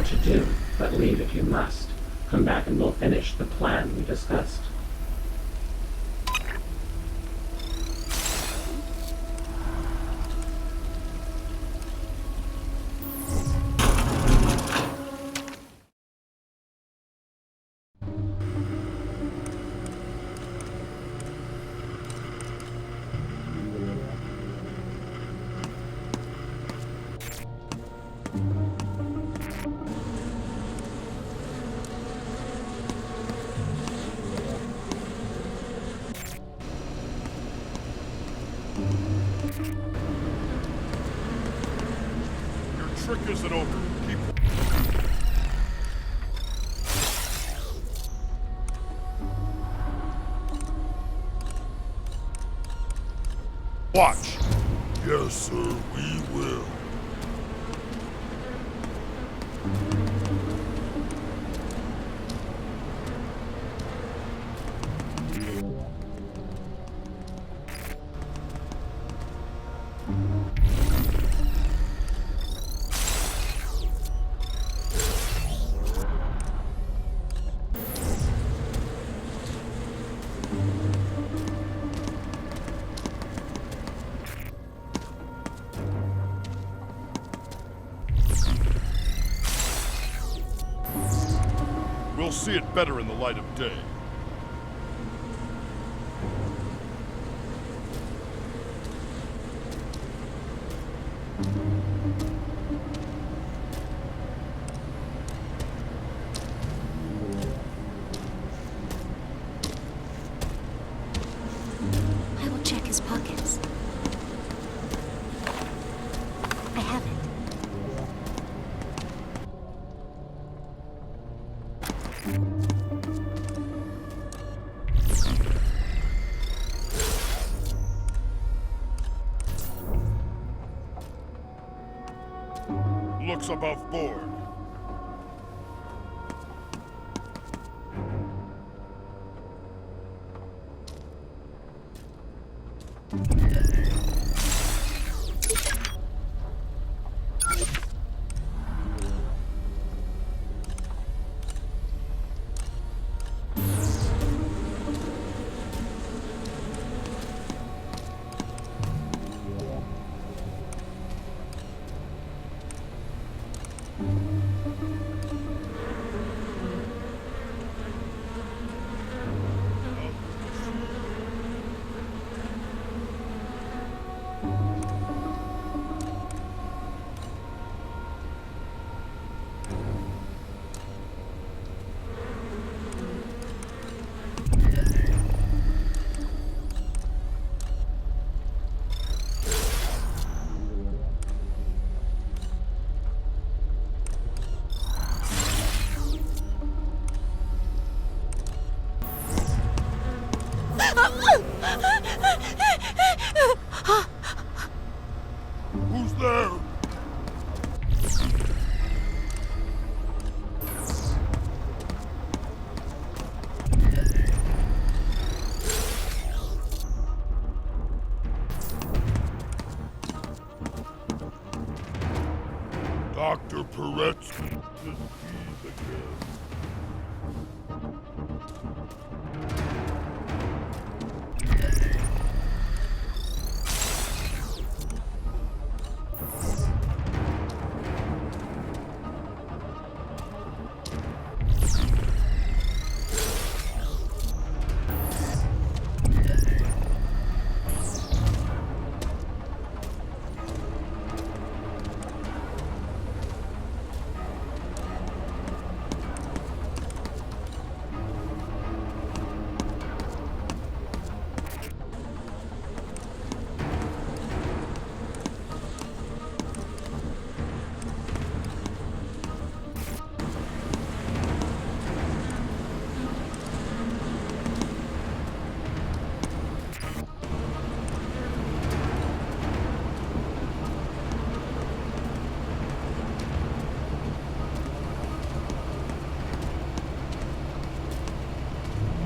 more to do, but leave if you must. Come back and we'll finish the plan we discussed. Trick isn't over. Keep... Watch! Yes, sir, we will. We'll see it better in the light of day. I will check his pockets. I have it. Looks above board. Who's there? Dr. Peretsky. This keys again.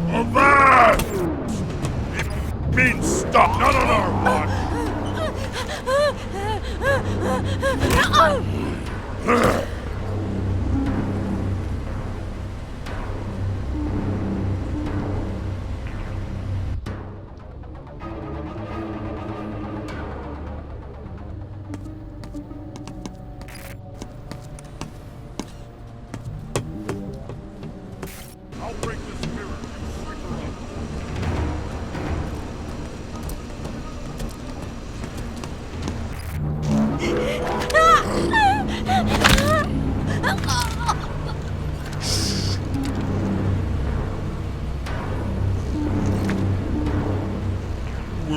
Avast! It means stop, not on our watch!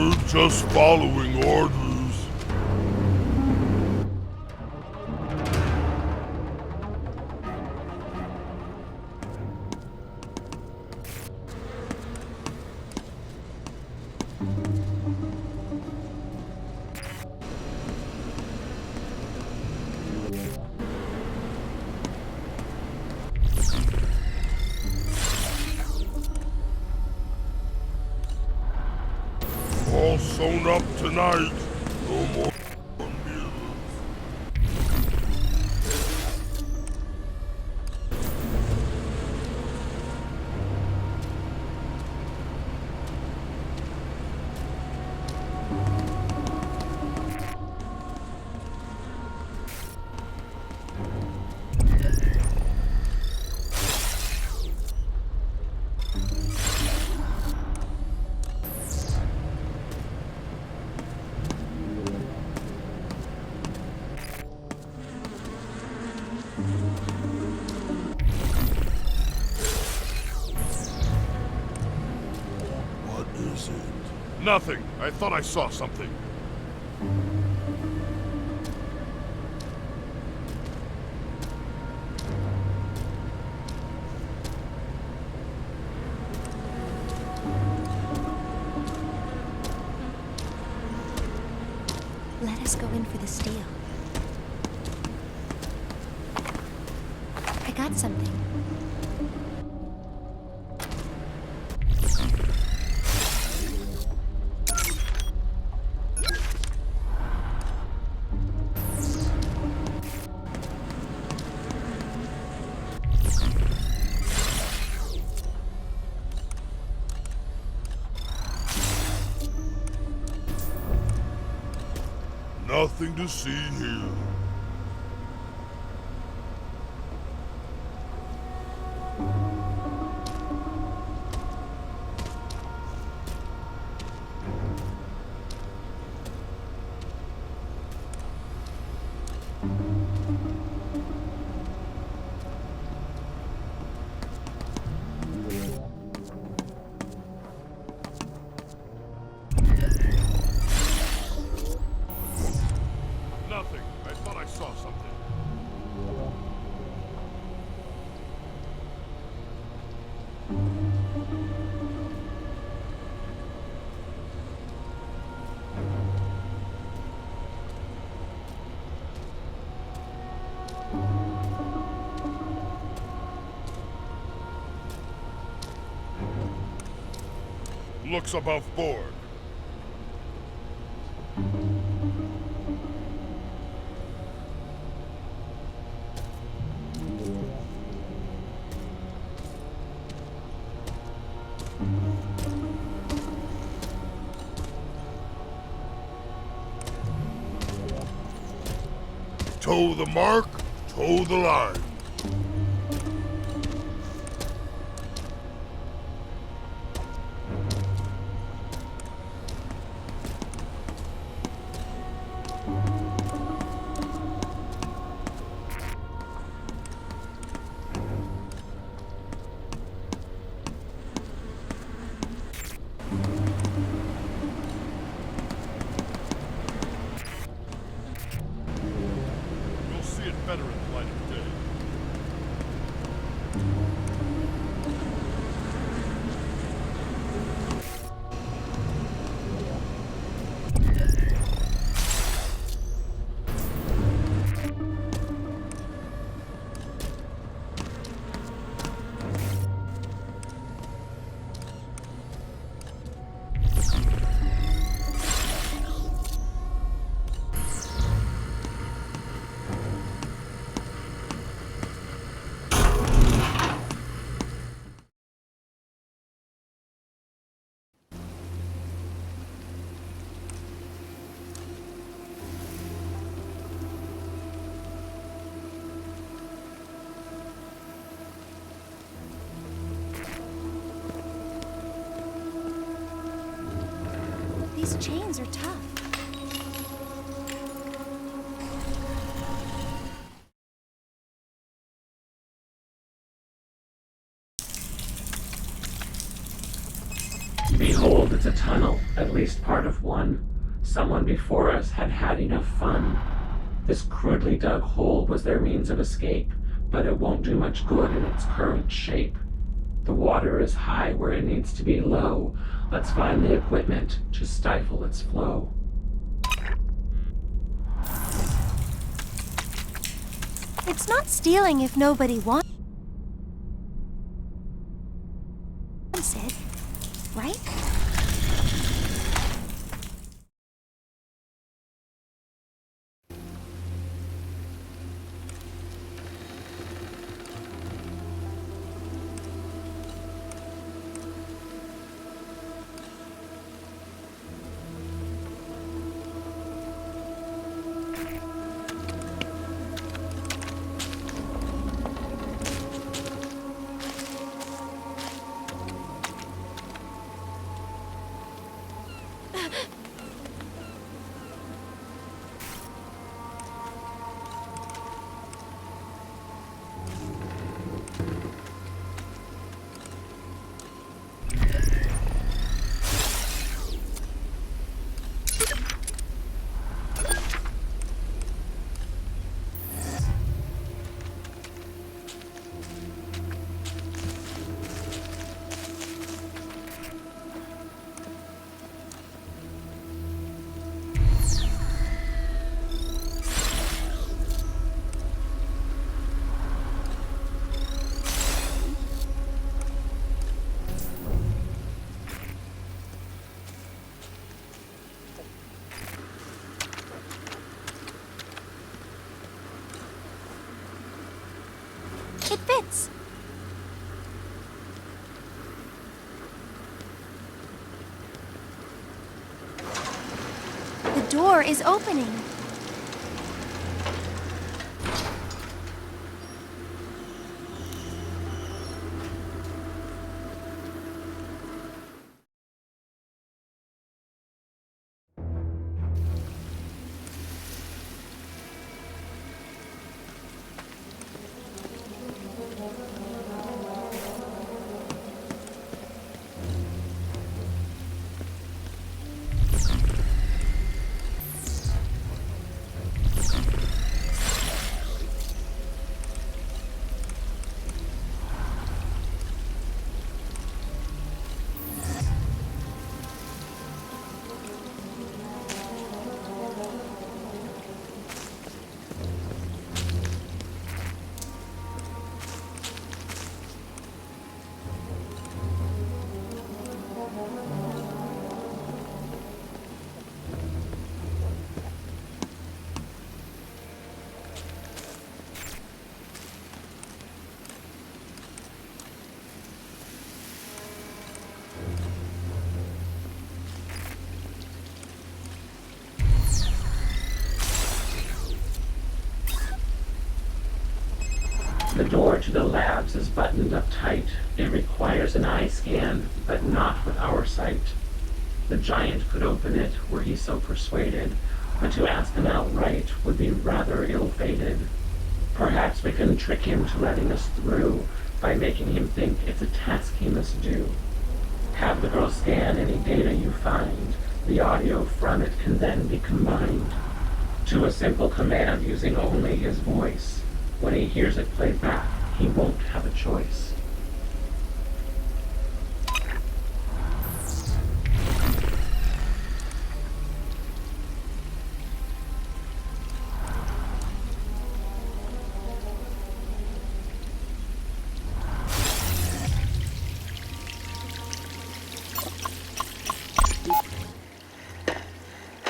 We're just following orders. All sewn up tonight. No more meals. What is it? Nothing. I thought I saw something. Let us go in for the steel. I got something. Nothing to see here. Nothing. I thought I saw something. Looks above board. Toe the mark, toe the line. We'll see it better in the light of day. These chains are tough. Behold told it's a tunnel, at least part of one. Someone before us had had enough fun. This crudely dug hole was their means of escape, but it won't do much good in its current shape. The water is high where it needs to be low. Let's find the equipment to stifle its flow. It's not stealing if nobody wants it, right? It fits. The door is opening. The door to the labs is buttoned up tight. It requires an eye scan, but not with our sight. The giant could open it were he so persuaded, but to ask him outright would be rather ill-fated. Perhaps we can trick him to letting us through by making him think it's a task he must do. Have the girl scan any data you find. The audio from it can then be combined to a simple command using only his voice. When he hears it played back, he won't have a choice.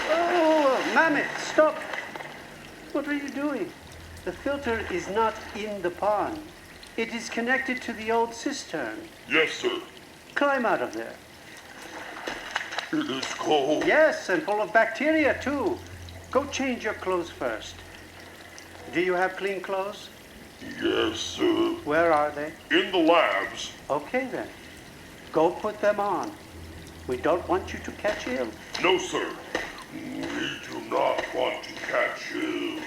Oh, Mammoth, stop! What are you doing? The filter is not in the pond. It is connected to the old cistern. Yes, sir. Climb out of there. It is cold. Yes, and full of bacteria, too. Go change your clothes first. Do you have clean clothes? Yes, sir. Where are they? In the labs. Okay, then. Go put them on. We don't want you to catch ill. No, sir. We do not want to catch you.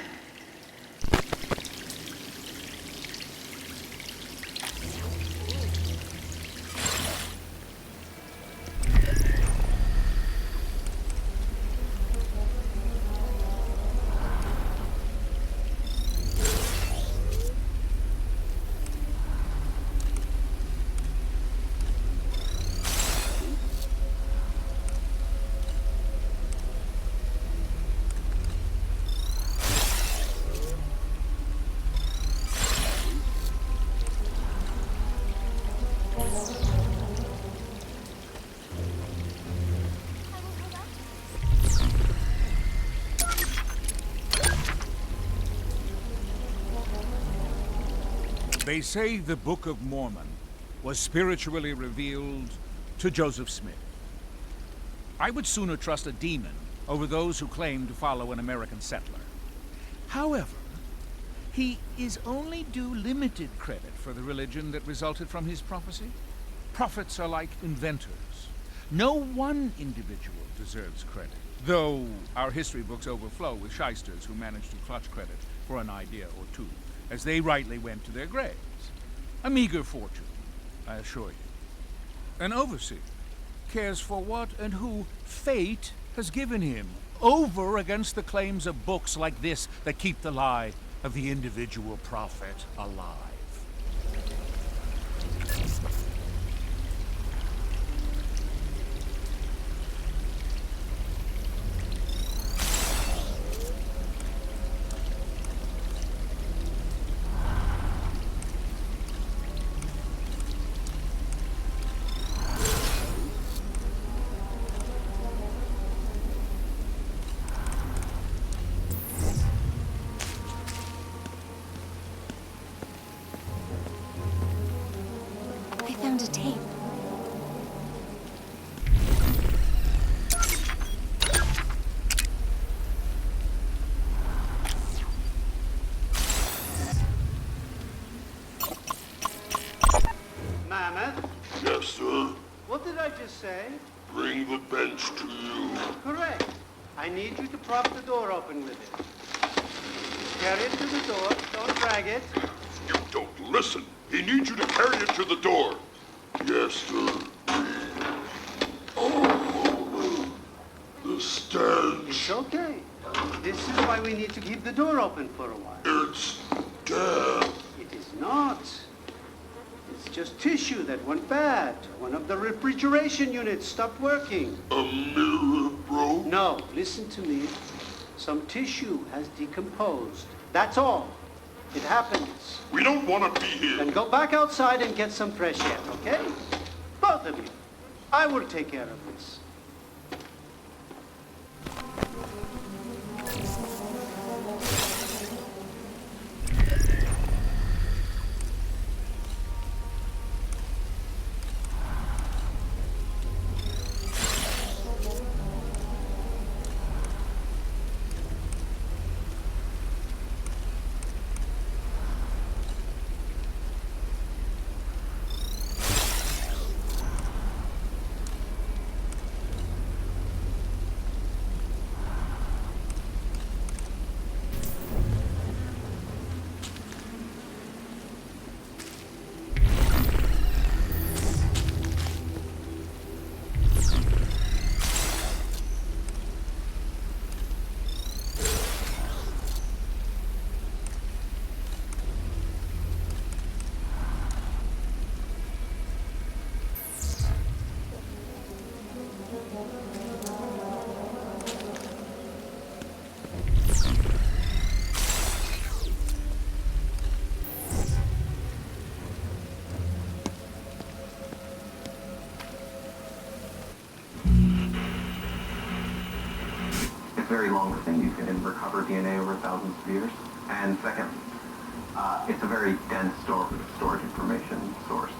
They say the Book of Mormon was spiritually revealed to Joseph Smith. I would sooner trust a demon over those who claim to follow an American settler. However, he is only due limited credit for the religion that resulted from his prophecy. Prophets are like inventors. No one individual deserves credit, though our history books overflow with shysters who managed to clutch credit for an idea or two, as they rightly went to their graves. A meager fortune, I assure you. An overseer cares for what and who fate has given him, over against the claims of books like this that keep the lie of the individual prophet alive. I found a tape. Mammoth, Yes, sir. what did I just say? Bring the bench to you. Correct. I need you to prop the door open with it. Carry it to the door. Don't drag it. You don't listen. He needs you to carry it to the door. Yes, sir. Oh, the stench. It's okay. This is why we need to keep the door open for a while. It's death. It is not. It's just tissue that went bad. One of the refrigeration units stopped working. A mirror broke. No, listen to me. Some tissue has decomposed. That's all. It happens. We don't want to be here. Then go back outside and get some fresh air, okay? Both of you. I will take care of this. Very long thing. You can recover DNA over thousands of years. And second, it's a very dense storage information source.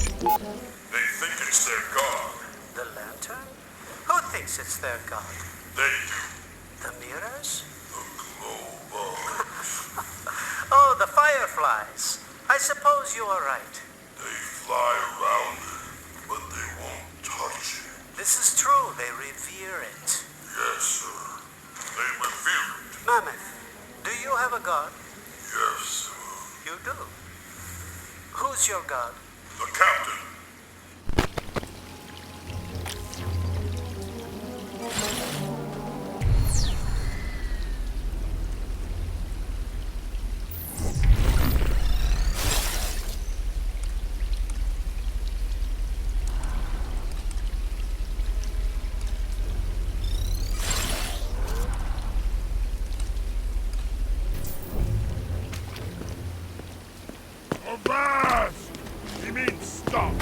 They think it's their god. The lantern? Who thinks it's their god? They do. The mirrors? The glow bugs. Oh, the fireflies. I suppose you are right. They fly around it, but they won't touch it. This is true. They revere it. Yes, sir. They revealed it. Mammoth, do you have a god? Yes, sir. You do. Who's your god? The captain. Avast! He means stop.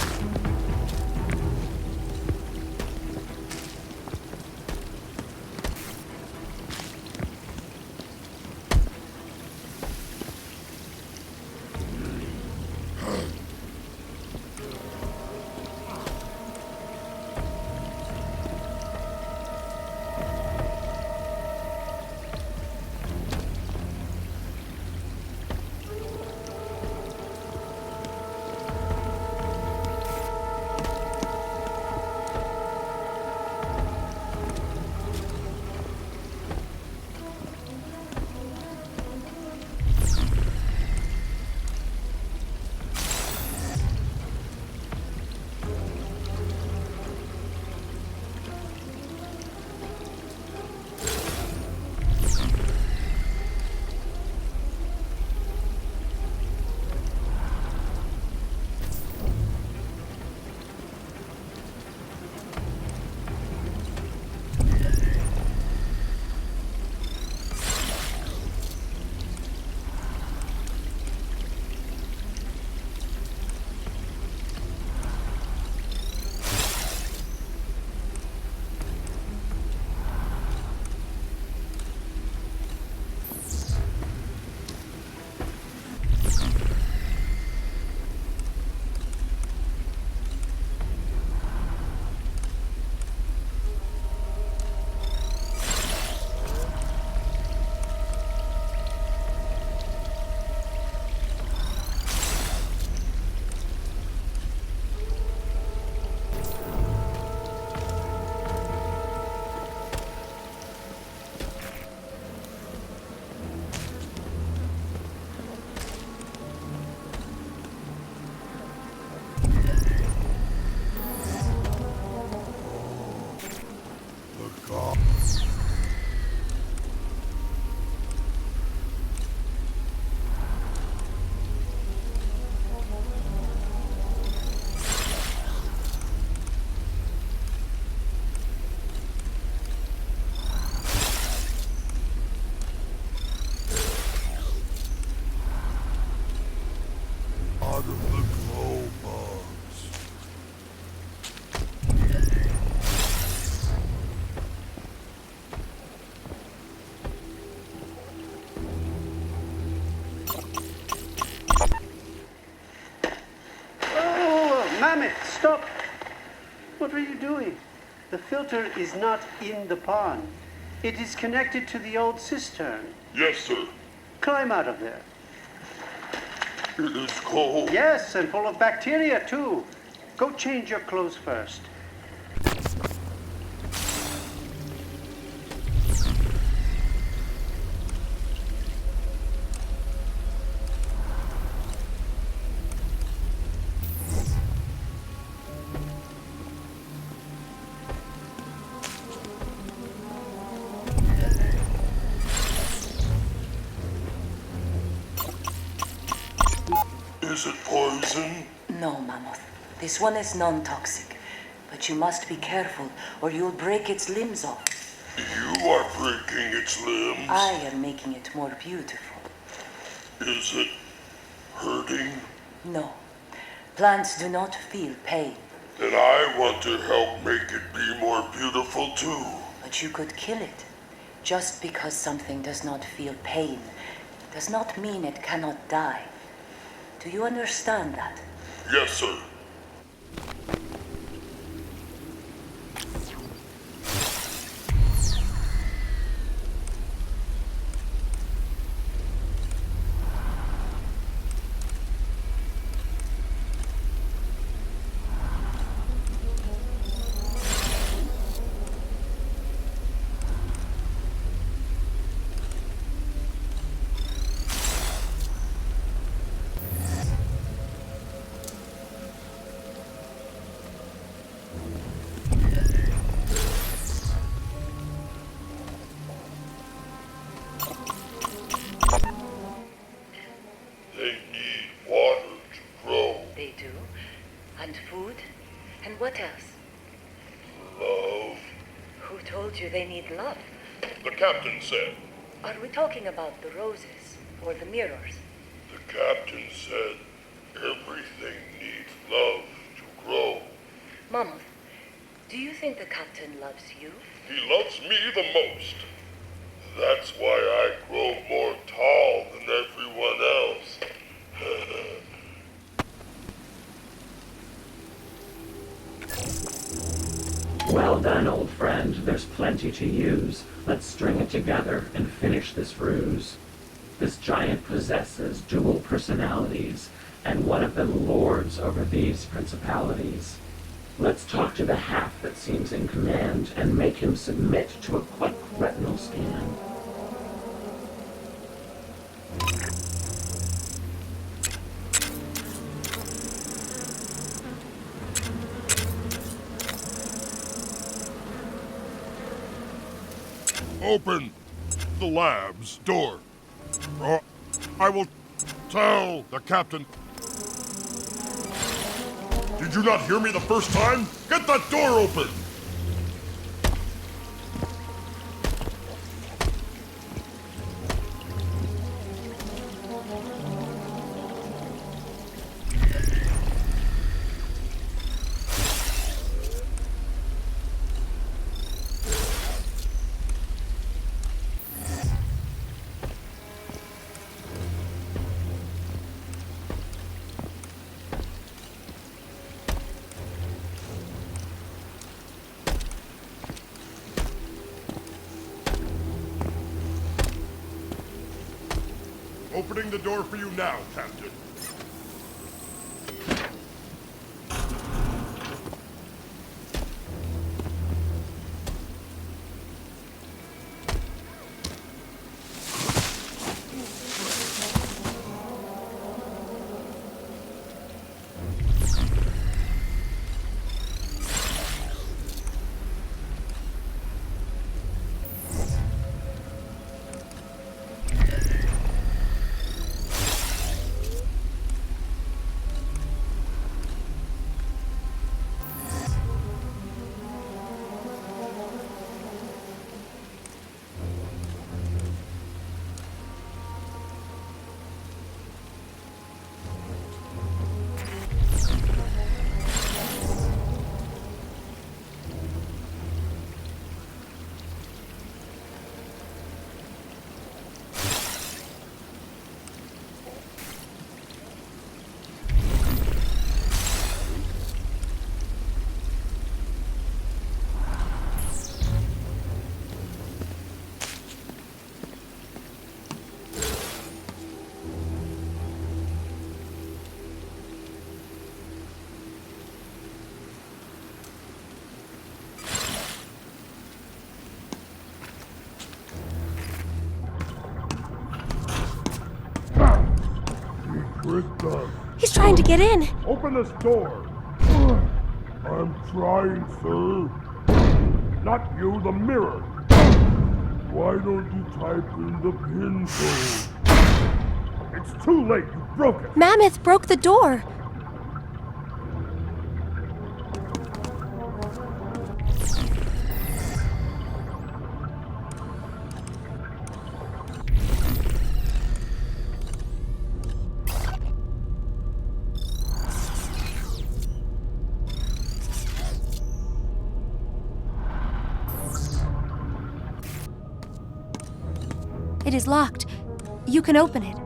Mammoth, stop! What are you doing? The filter is not in the pond. It is connected to the old cistern. Yes, sir. Climb out of there. It is cold. Yes, and full of bacteria, too. Go change your clothes first. Is it poison? No, Mammoth. This one is non-toxic. But you must be careful, or you'll break its limbs off. You are breaking its limbs. I am making it more beautiful. Is it hurting? No. Plants do not feel pain. Then I want to help make it be more beautiful too. But you could kill it. Just because something does not feel pain does not mean it cannot die. Do you understand that? Yes, sir. And food? And what else? Love. Who told you they need love? The captain said. Are we talking about the roses or the mirrors? The captain said everything needs love to grow. Mammoth, do you think the captain loves you? He loves me the most. That's why I grow more tall than everyone else. Well done, old friend. There's plenty to use. Let's string it together and finish this ruse. This giant possesses dual personalities, and one of them lords over these principalities. Let's talk to the half that seems in command and make him submit to a quick retinal scan. Open the lab's door, or I will tell the captain. Did you not hear me the first time? Get that door open! Opening the door for you now, Captain. Krista, He's trying to get in. open this door. I'm trying, sir. Not you, the mirror. Why don't you type in the pin code? It's too late. You broke it. Mammoth broke the door. It is locked. You can open it.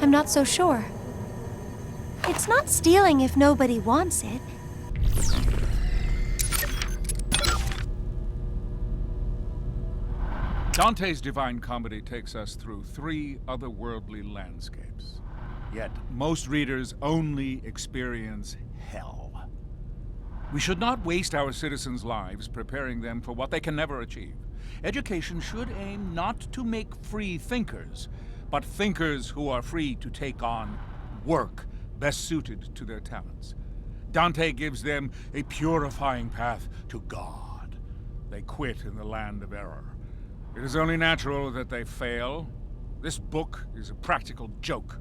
I'm not so sure. It's not stealing if nobody wants it. Dante's Divine Comedy takes us through 3 otherworldly landscapes. Yet most readers only experience hell. We should not waste our citizens' lives preparing them for what they can never achieve. Education should aim not to make free thinkers, but thinkers who are free to take on work best suited to their talents. Dante gives them a purifying path to God. They quit in the land of error. It is only natural that they fail. This book is a practical joke.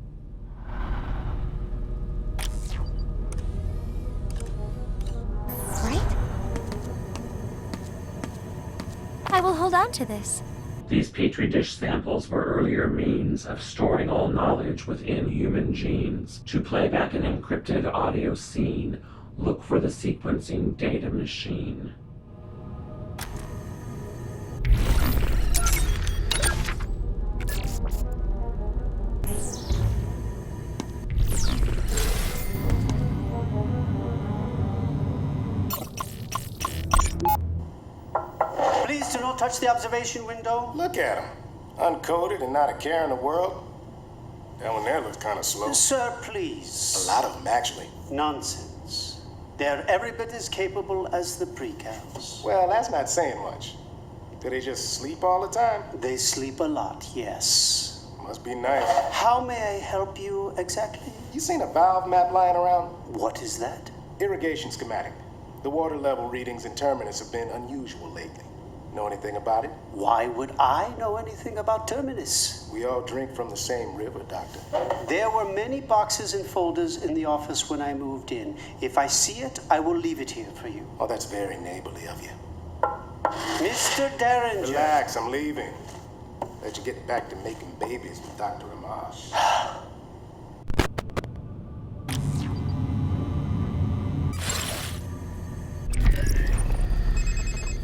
Right? I will hold on to this. These petri dish samples were earlier means of storing all knowledge within human genes. To play back an encrypted audio scene, look for the sequencing data machine. Please do not touch the observation window. Look at him. Uncoded and not a care in the world. That one there looks kind of slow. Sir, please. A lot of them, actually. Nonsense. They're every bit as capable as the precals. Well, that's not saying much. Do they just sleep all the time? They sleep a lot, yes. Must be nice. How may I help you exactly? You seen a valve map lying around? What is that? Irrigation schematic. The water level readings in Terminus have been unusual lately. Know anything about it? Why would I know anything about Terminus? We all drink from the same river, Doctor. There were many boxes and folders in the office when I moved in. If I see it, I will leave it here for you. Oh, that's very neighborly of you. Mr. Derringer. Relax, I'm leaving. Let you get back to making babies with Dr. Amash.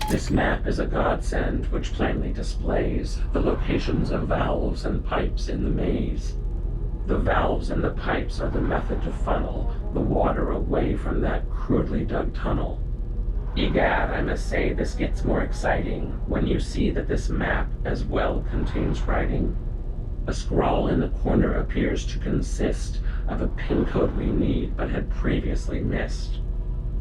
This map is a godsend which plainly displays the locations of valves and pipes in the maze. The valves and the pipes are the method to funnel the water away from that crudely dug tunnel. Egad, I must say this gets more exciting when you see that this map as well contains writing. A scrawl in the corner appears to consist of a pin code we need but had previously missed.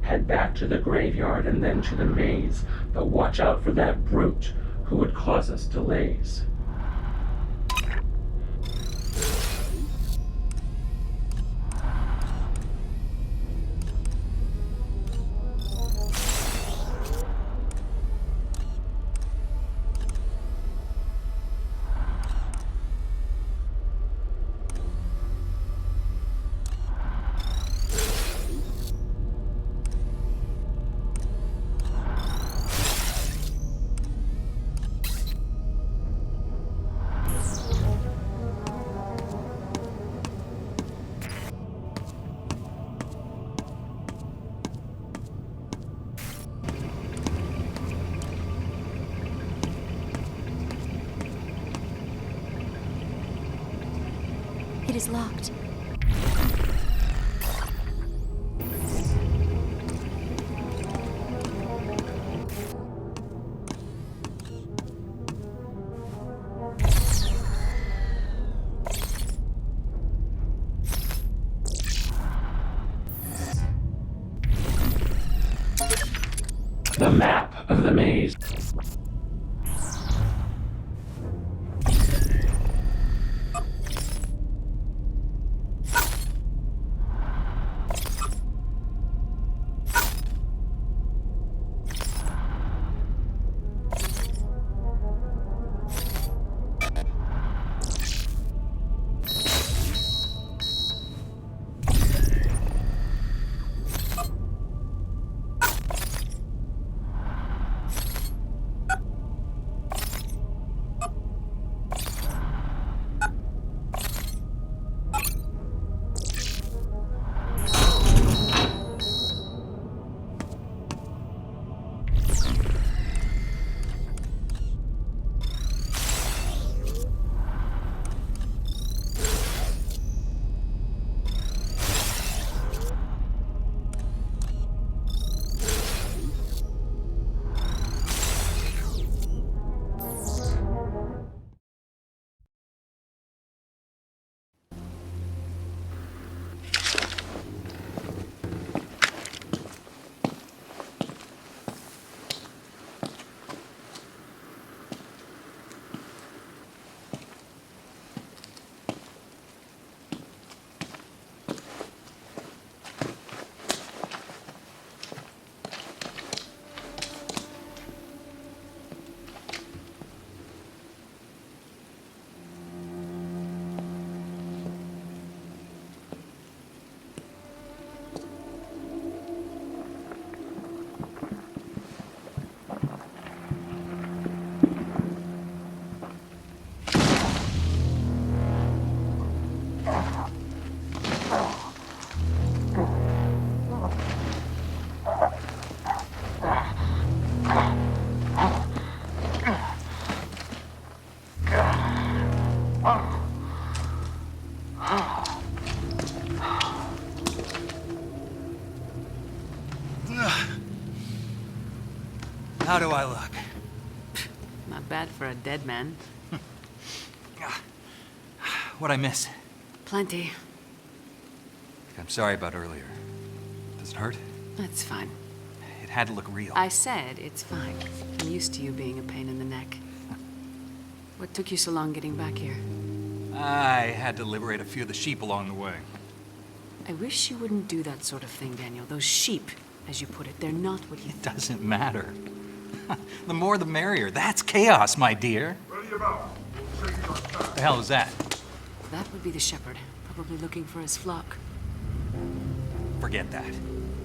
Head back to the graveyard and then to the maze, but watch out for that brute who would cause us delays. It is locked. The map of the maze. How do I look? Not bad for a dead man. What'd I miss? Plenty. I'm sorry about earlier. Does it hurt? That's fine. It had to look real. I said it's fine. I'm used to you being a pain in the neck. What took you so long getting back here? I had to liberate a few of the sheep along the way. I wish you wouldn't do that sort of thing, Daniel. Those sheep, as you put it, they're not what you It think. doesn't matter. The more the merrier. That's chaos, my dear. Ready about. What the hell is that? That would be the shepherd, probably looking for his flock. Forget that.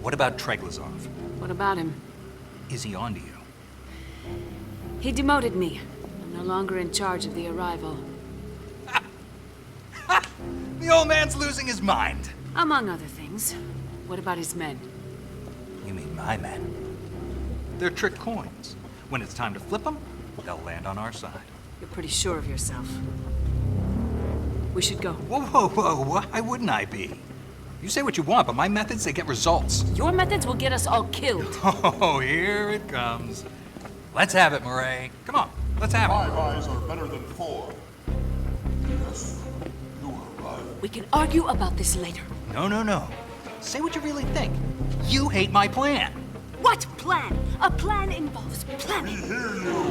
What about Treglazov? What about him? Is he onto you? He demoted me. I'm no longer in charge of the arrival. The old man's losing his mind. Among other things. What about his men? You mean my men? They're trick coins. When it's time to flip them, they'll land on our side. You're pretty sure of yourself. We should go. Whoa, whoa, whoa, why wouldn't I be? You say what you want, but my methods, they get results. Your methods will get us all killed. Oh, here it comes. Let's have it, Murray. Come on, let's have it. 5 eyes are better than 4. Yes, you are right. We can argue about this later. No, no, no. Say what you really think. You hate my plan. What plan? A plan involves planning. We hear you.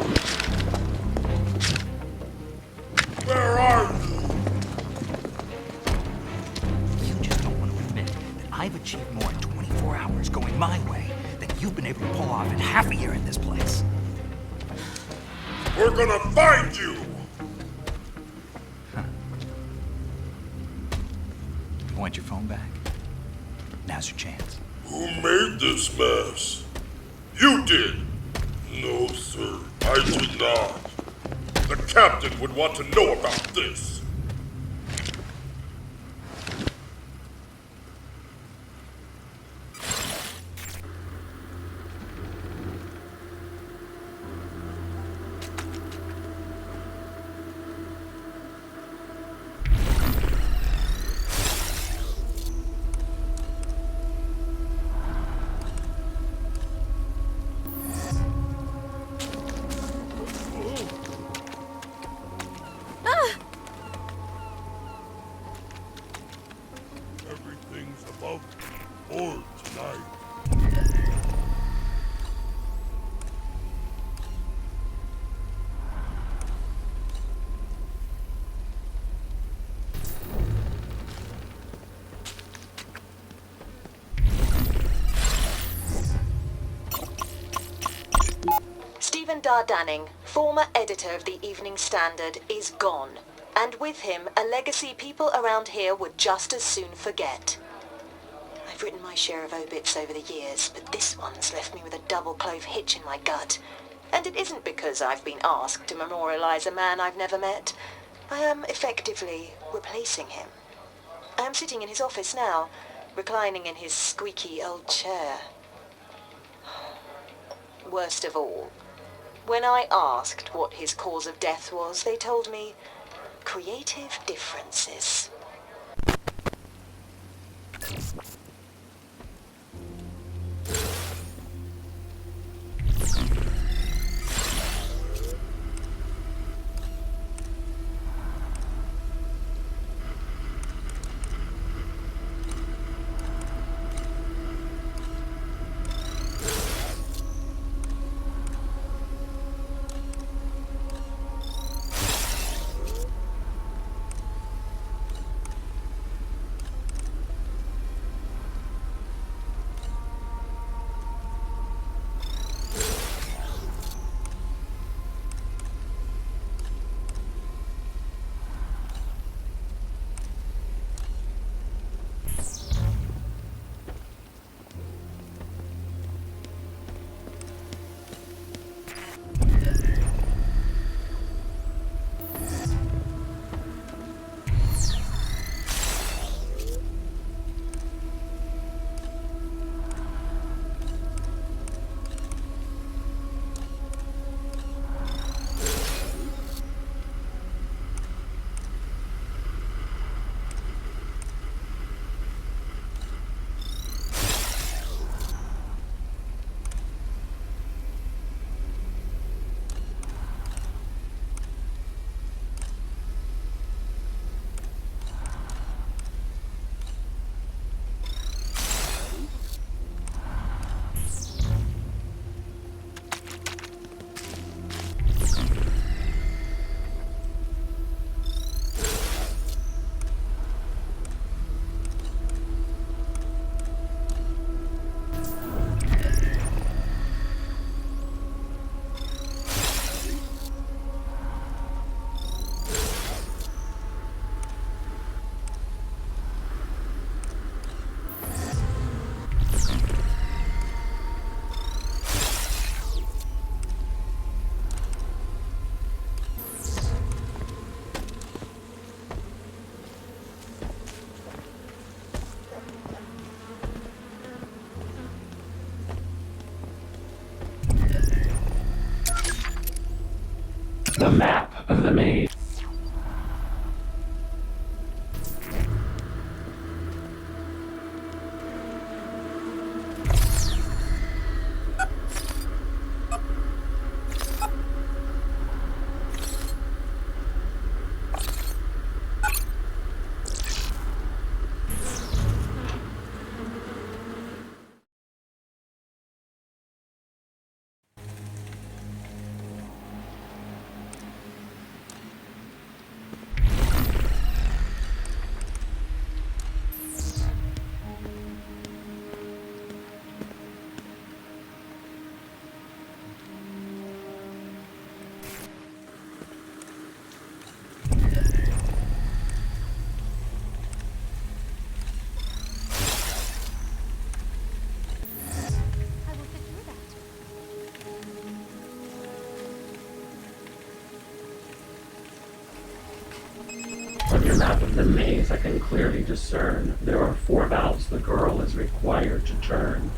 Where are you? You just don't want to admit that I've achieved more in 24 hours going my way than you've been able to pull off in half a year in this place. We're gonna find you! Huh. You want your phone back? Now's your chance. Who made this mess? You did! No, sir, I did not. The captain would want to know about this. Everything's above board tonight. Stephen Dardanning, former editor of the Evening Standard, is gone. And with him, a legacy people around here would just as soon forget. I've written my share of obits over the years, but this one's left me with a double-clove hitch in my gut. And it isn't because I've been asked to memorialize a man I've never met. I am effectively replacing him. I am sitting in his office now, reclining in his squeaky old chair. Worst of all, when I asked what his cause of death was, they told me creative differences. The map of the maze. On your map of the maze, I can clearly discern there are 4 valves the girl is required to turn.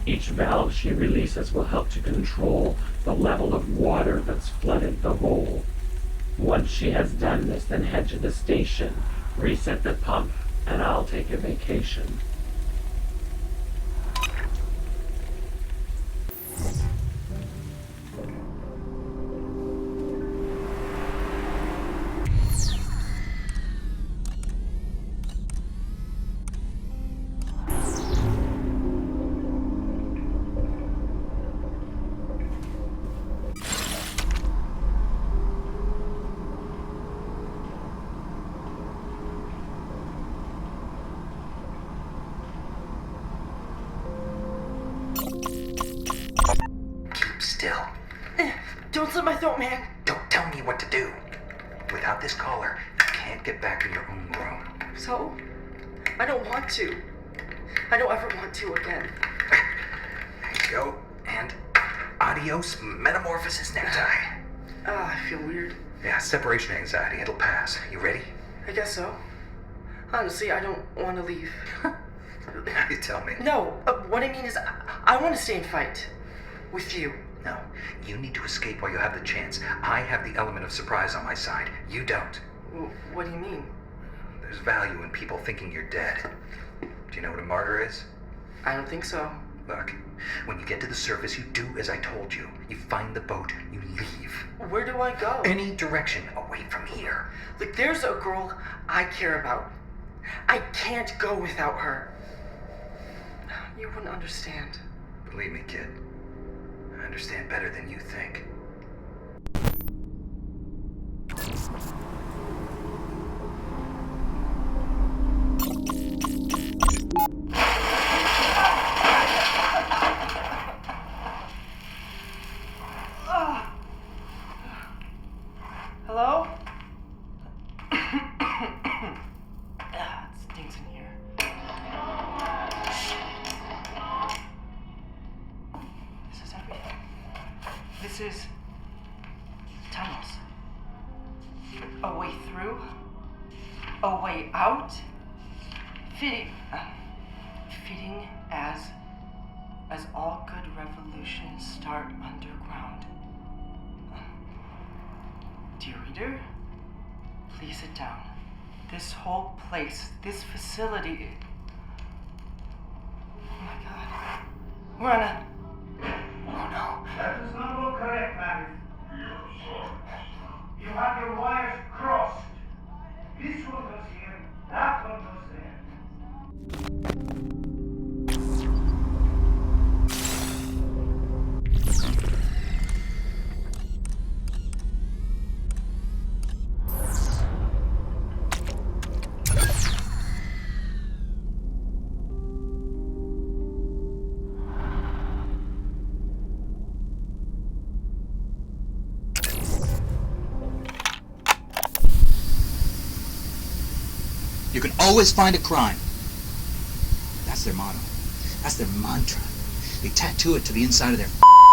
Each valve she releases will help to control the level of water that's flooded the hole. Once she has done this, then head to the station, reset the pump, and I'll take a vacation. Still. Don't slit my throat, man. Don't tell me what to do. Without this collar, you can't get back to your own room. So? I don't want to. I don't ever want to again. There you go. And adios metamorphosis necktie. I feel weird. Yeah, separation anxiety. It'll pass. You ready? I guess so. Honestly, I don't want to leave. You tell me. No, what I mean is, I want to stay and fight. With you. No, you need to escape while you have the chance. I have the element of surprise on my side. You don't. What do you mean? There's value in people thinking you're dead. Do you know what a martyr is? I don't think so. Look, when you get to the surface, you do as I told you. You find the boat, you leave. Where do I go? Any direction away from here. Like, there's a girl I care about. I can't go without her. You wouldn't understand. Believe me, kid. I understand better than you think. Hello? It stinks in here. This is everything. This is tunnels. A way through, a way out, fitting as all good revolutions start underground. Dear reader, please sit down. This whole place, this facility. Oh my God, we're on a. Oh no. That does not look correct, Mavis. You have your wires crossed. This one goes here, that one goes there. You can always find a crime. That's their motto. That's their mantra. They tattoo it to the inside of their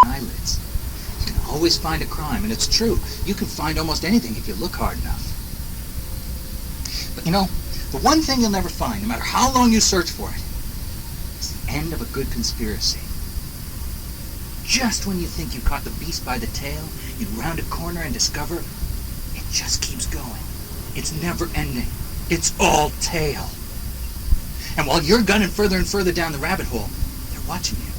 eyelids. You can always find a crime, and it's true. You can find almost anything if you look hard enough. But you know, the one thing you'll never find, no matter how long you search for it, is the end of a good conspiracy. just when you think you caught the beast by the tail, you round a corner and discover it just keeps going. It's never ending. It's all tail. And while you're gunning further and further down the rabbit hole, they're watching you.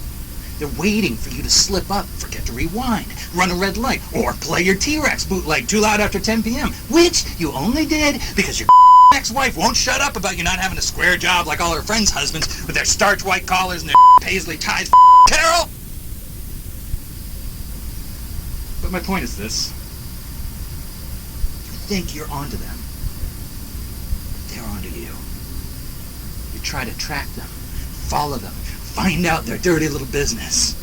They're waiting for you to slip up, forget to rewind, run a red light, or play your T-Rex bootleg too loud after 10 p.m., which you only did because your ex-wife won't shut up about you not having a square job like all her friends' husbands with their starch white collars and their paisley ties. Carol! But my point is this. You think you're onto them, but they're onto you. You try to track them, follow them, find out their dirty little business.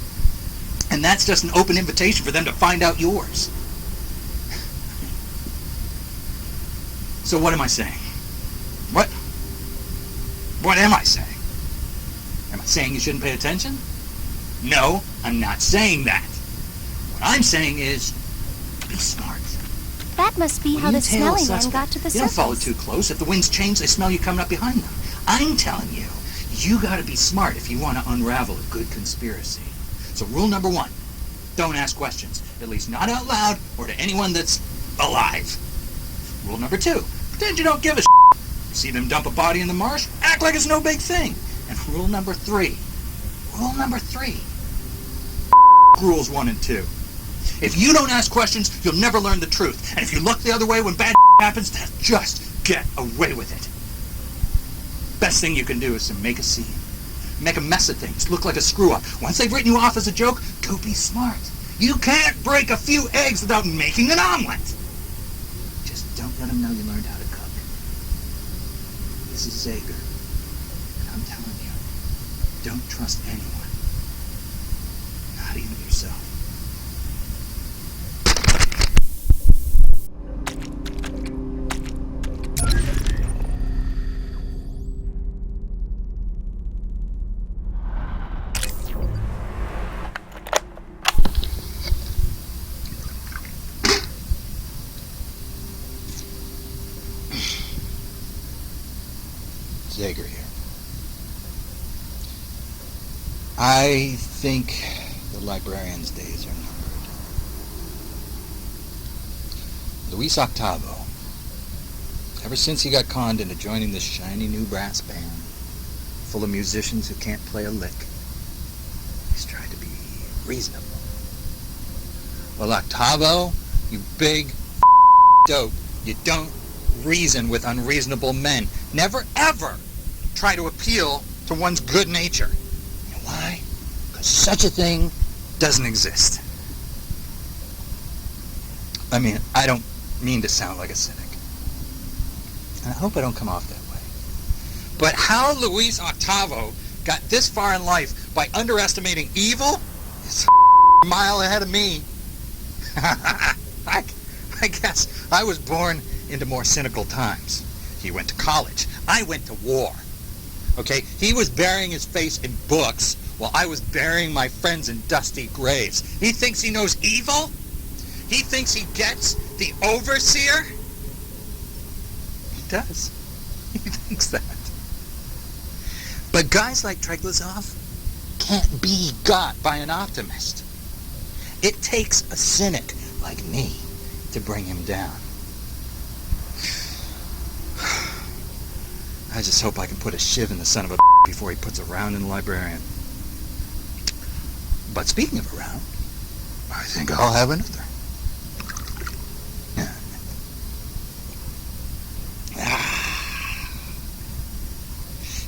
And that's just an open invitation for them to find out yours. So what am I saying? What am I saying? Am I saying you shouldn't pay attention? No, I'm not saying that. What I'm saying is, be smart. That must be how the smelly man got to the surface. You don't follow too close. If the winds change, they smell you coming up behind them. I'm telling you, you gotta be smart if you want to unravel a good conspiracy. So rule number 1, don't ask questions. At least not out loud or to anyone that's alive. Rule number 2, pretend you don't give a You see them dump a body in the marsh? Act like it's no big thing. And rule number 3. Rules 1 and 2. If you don't ask questions, you'll never learn the truth. And if you look the other way when bad happens, then just get away with it. Best thing you can do is to make a scene. Make a mess of things. Look like a screw-up. Once they've written you off as a joke, go be smart. You can't break a few eggs without making an omelet. Just don't let them know you learned how to cook. This is Zager. And I'm telling you, don't trust anyone. Not even yourself. Zager here. I think the librarian's days are numbered. Luis Octavo, ever since he got conned into joining this shiny new brass band, full of musicians who can't play a lick, he's tried to be reasonable. Well, Octavo, you big dope, you don't reason with unreasonable men. Never, ever try to appeal to one's good nature. You know why? Because such a thing doesn't exist. I mean, I don't mean to sound like a cynic. And I hope I don't come off that way. But how Luis Octavo got this far in life by underestimating evil is a mile ahead of me. I guess I was born into more cynical times. He went to college. I went to war. Okay? He was burying his face in books while I was burying my friends in dusty graves. He thinks he knows evil? He thinks he gets the overseer? He does. He thinks that. But guys like Treglazov can't be got by an optimist. It takes a cynic like me to bring him down. I just hope I can put a shiv in the son of a before he puts a round in the librarian. But speaking of a round, I think I'll have another. Yeah.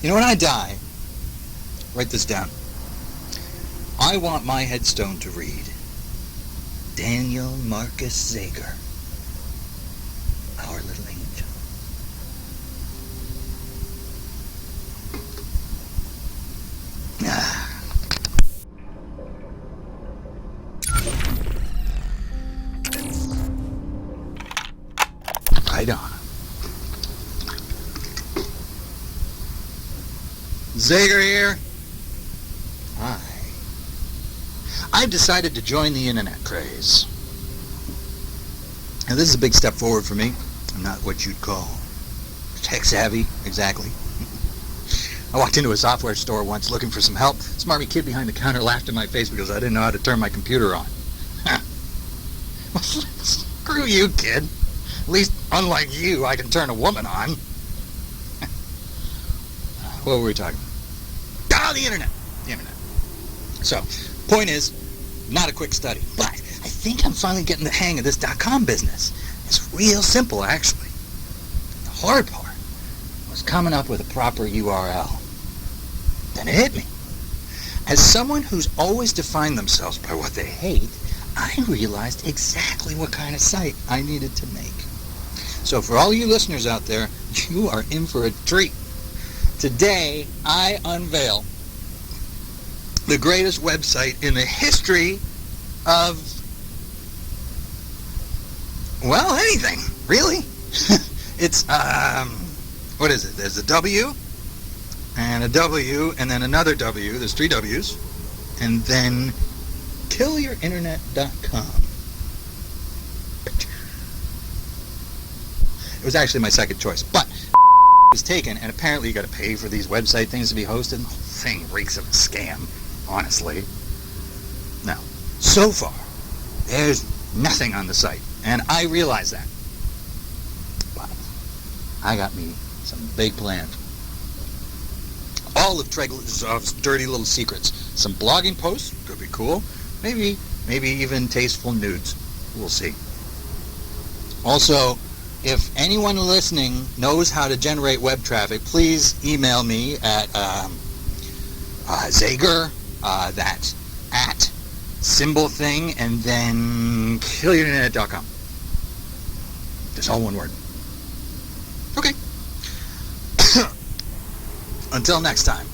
You know, when I die, write this down. I want my headstone to read, Daniel Marcus Zager, our little angel. Right on. Zager here. Hi. I've decided to join the internet craze. Now, this is a big step forward for me. I'm not what you'd call tech savvy, exactly. I walked into a software store once looking for some help. Smarmy kid behind the counter laughed in my face because I didn't know how to turn my computer on. Well, screw you, kid. At least, unlike you, I can turn a woman on. What were we talking about? Oh, the internet. The internet. So, point is, not a quick study, but I think I'm finally getting the hang of this .com business. It's real simple, actually. The hard part was coming up with a proper URL. Then it hit me. As someone who's always defined themselves by what they hate, I realized exactly what kind of site I needed to make. So for all you listeners out there, you are in for a treat. Today, I unveil the greatest website in the history of, well, anything, really. It's, what is it? There's a W, and a W, and then another W. There's 3 W's. And then killyourinternet.com. It was actually my second choice, but it was taken, and apparently you got to pay for these website things to be hosted. The whole thing reeks of a scam, honestly. Now, so far, there's nothing on the site, and I realize that. But I got me some big plans. All of Treglisov's dirty little secrets. Some blogging posts, could be cool. Maybe even tasteful nudes. We'll see. Also, if anyone listening knows how to generate web traffic, please email me at Zager, that's at symbol thing, and then killyourinternet.com. Just all one word. Okay. Until next time,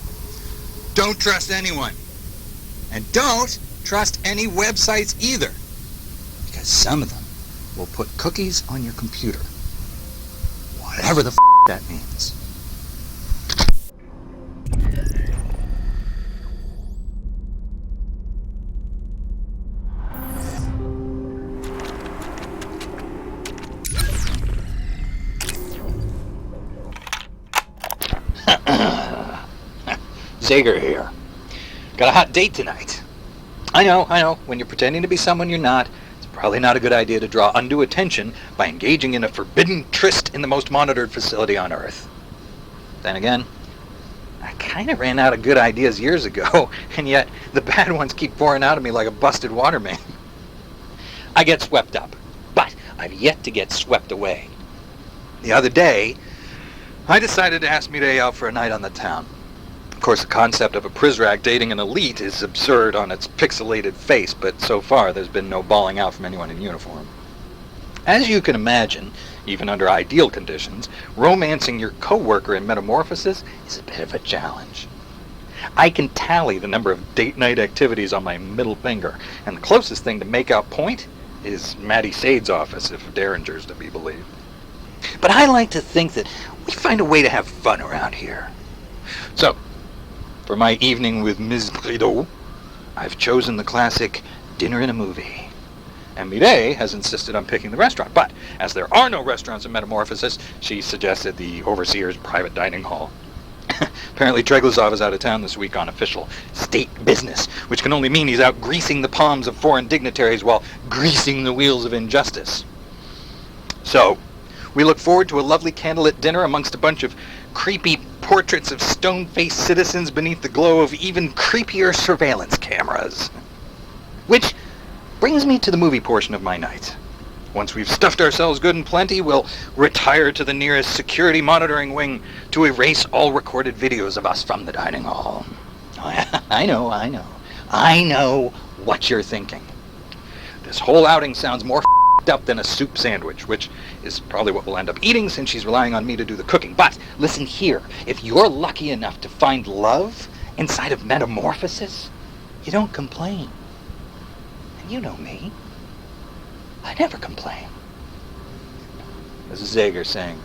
don't trust anyone. And don't trust any websites either. Because some of them will put cookies on your computer. Whatever the that means. Zager here. Got a hot date tonight. I know, when you're pretending to be someone you're not, it's probably not a good idea to draw undue attention by engaging in a forbidden tryst in the most monitored facility on Earth. Then again, I kind of ran out of good ideas years ago, and yet the bad ones keep pouring out of me like a busted water main. I get swept up, but I've yet to get swept away. The other day, I decided to ask Mireille out for a night on the town. Of course, the concept of a Prizrak dating an elite is absurd on its pixelated face, but so far there's been no bawling out from anyone in uniform. As you can imagine, even under ideal conditions, romancing your co-worker in Metamorphosis is a bit of a challenge. I can tally the number of date night activities on my middle finger, and the closest thing to make out point is Maddie Sade's office, if Derringer's to be believed. But I like to think that we find a way to have fun around here. So, for my evening with Ms. Brideau, I've chosen the classic dinner and a movie. And Mireille has insisted on picking the restaurant, but as there are no restaurants in Metamorphosis, she suggested the overseer's private dining hall. Apparently Treglisov is out of town this week on official state business, which can only mean he's out greasing the palms of foreign dignitaries while greasing the wheels of injustice. So, we look forward to a lovely candlelit dinner amongst a bunch of creepy portraits of stone-faced citizens beneath the glow of even creepier surveillance cameras. Which brings me to the movie portion of my night. Once we've stuffed ourselves good and plenty, we'll retire to the nearest security monitoring wing to erase all recorded videos of us from the dining hall. I know what you're thinking. This whole outing sounds more up than a soup sandwich, which is probably what we'll end up eating since she's relying on me to do the cooking. But listen here, if you're lucky enough to find love inside of Metamorphosis, you don't complain. And you know me. I never complain. This is Zager saying